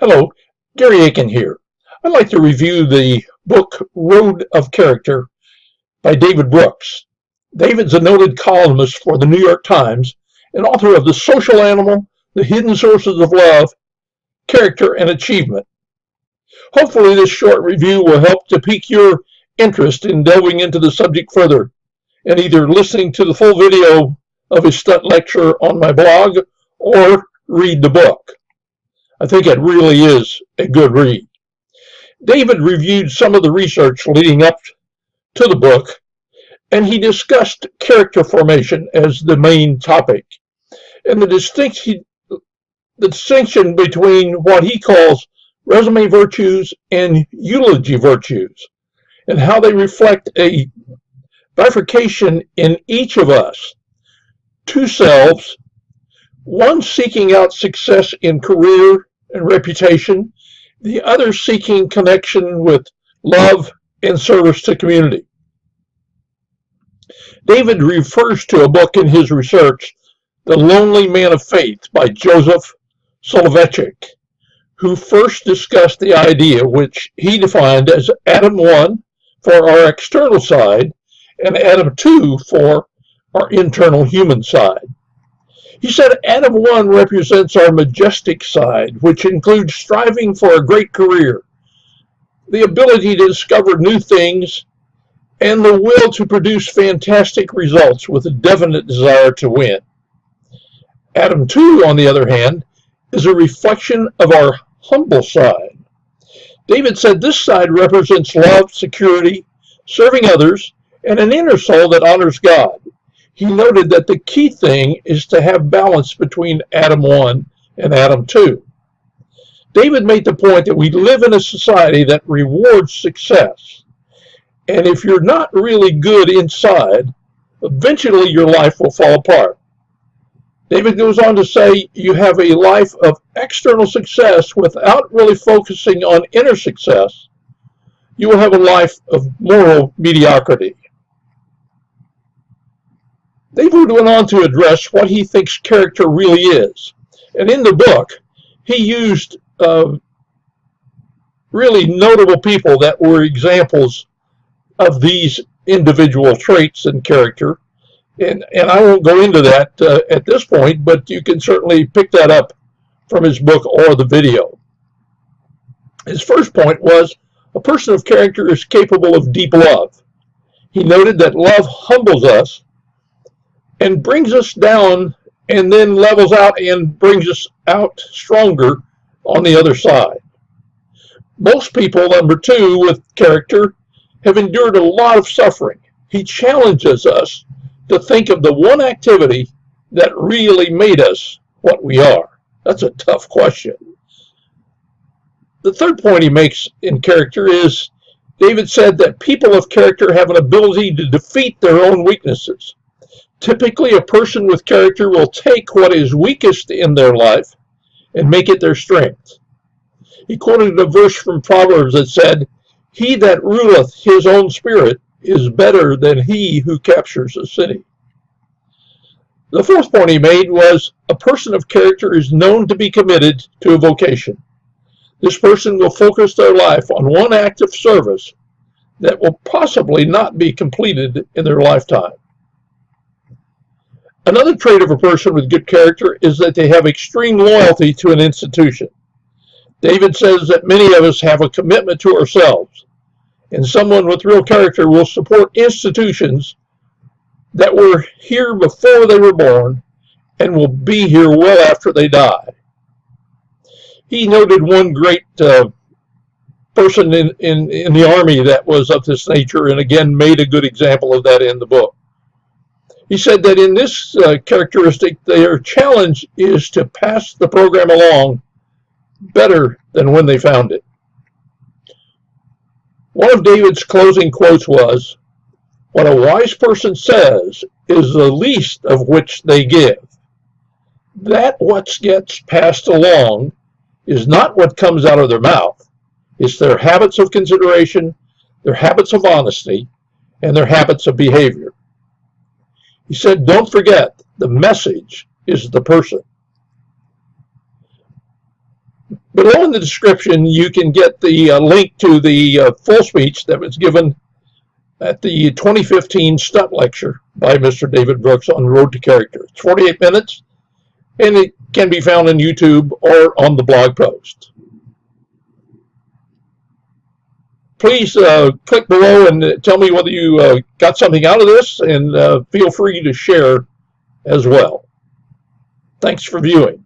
Hello, Gary Aiken here. I'd like to review the book Road of Character by David Brooks. David's a noted columnist for the New York Times and author of The Social Animal, The Hidden Sources of Love, Character and Achievement. Hopefully this short review will help to pique your interest in delving into the subject further and either listening to the full video of his stunt lecture on my blog or read the book. I think it really is a good read. David reviewed some of the research leading up to the book, and he discussed character formation as the main topic, and the distinction between what he calls resume virtues and eulogy virtues, and how they reflect a bifurcation in each of us. Two selves, one seeking out success in career and reputation, the other seeking connection with love and service to community. David refers to a book in his research, The Lonely Man of Faith by Joseph Soloveitchik, who first discussed the idea which he defined as Adam 1 for our external side and Adam 2 for our internal human side. He said Adam 1 represents our majestic side, which includes striving for a great career, the ability to discover new things, and the will to produce fantastic results with a definite desire to win. Adam 2, on the other hand, is a reflection of our humble side. David said this side represents love, security, serving others, and an inner soul that honors God. He noted that the key thing is to have balance between Adam 1 and Adam 2. David made the point that we live in a society that rewards success. And if you're not really good inside, eventually your life will fall apart. David goes on to say you have a life of external success without really focusing on inner success. You will have a life of moral mediocrity. David went on to address what he thinks character really is. And in the book, he used really notable people that were examples of these individual traits and character. And I won't go into that at this point, but you can certainly pick that up from his book or the video. His first point was a person of character is capable of deep love. He noted that love humbles us and brings us down and then levels out and brings us out stronger on the other side. Most people, number two, with character have endured a lot of suffering. He challenges us to think of the one activity that really made us what we are. That's a tough question. The third point he makes in character is, David said that people of character have an ability to defeat their own weaknesses. Typically, a person with character will take what is weakest in their life and make it their strength. He quoted a verse from Proverbs that said, "He that ruleth his own spirit is better than he who captures a city." The fourth point he made was a person of character is known to be committed to a vocation. This person will focus their life on one act of service that will possibly not be completed in their lifetime. Another trait of a person with good character is that they have extreme loyalty to an institution. David says that many of us have a commitment to ourselves, and someone with real character will support institutions that were here before they were born and will be here well after they die. He noted one great person in the Army that was of this nature, and again made a good example of that in the book. He said that in this characteristic, their challenge is to pass the program along better than when they found it. One of David's closing quotes was, "What a wise person says is the least of which they give. That what gets passed along is not what comes out of their mouth. It's their habits of consideration, their habits of honesty, and their habits of behavior." He said, don't forget, the message is the person. Below in the description, you can get the link to the full speech that was given at the 2015 stunt lecture by Mr. David Brooks on Road to Character. It's 48 minutes, and it can be found on YouTube or on the blog post. Please click below and tell me whether you got something out of this, and feel free to share as well. Thanks for viewing.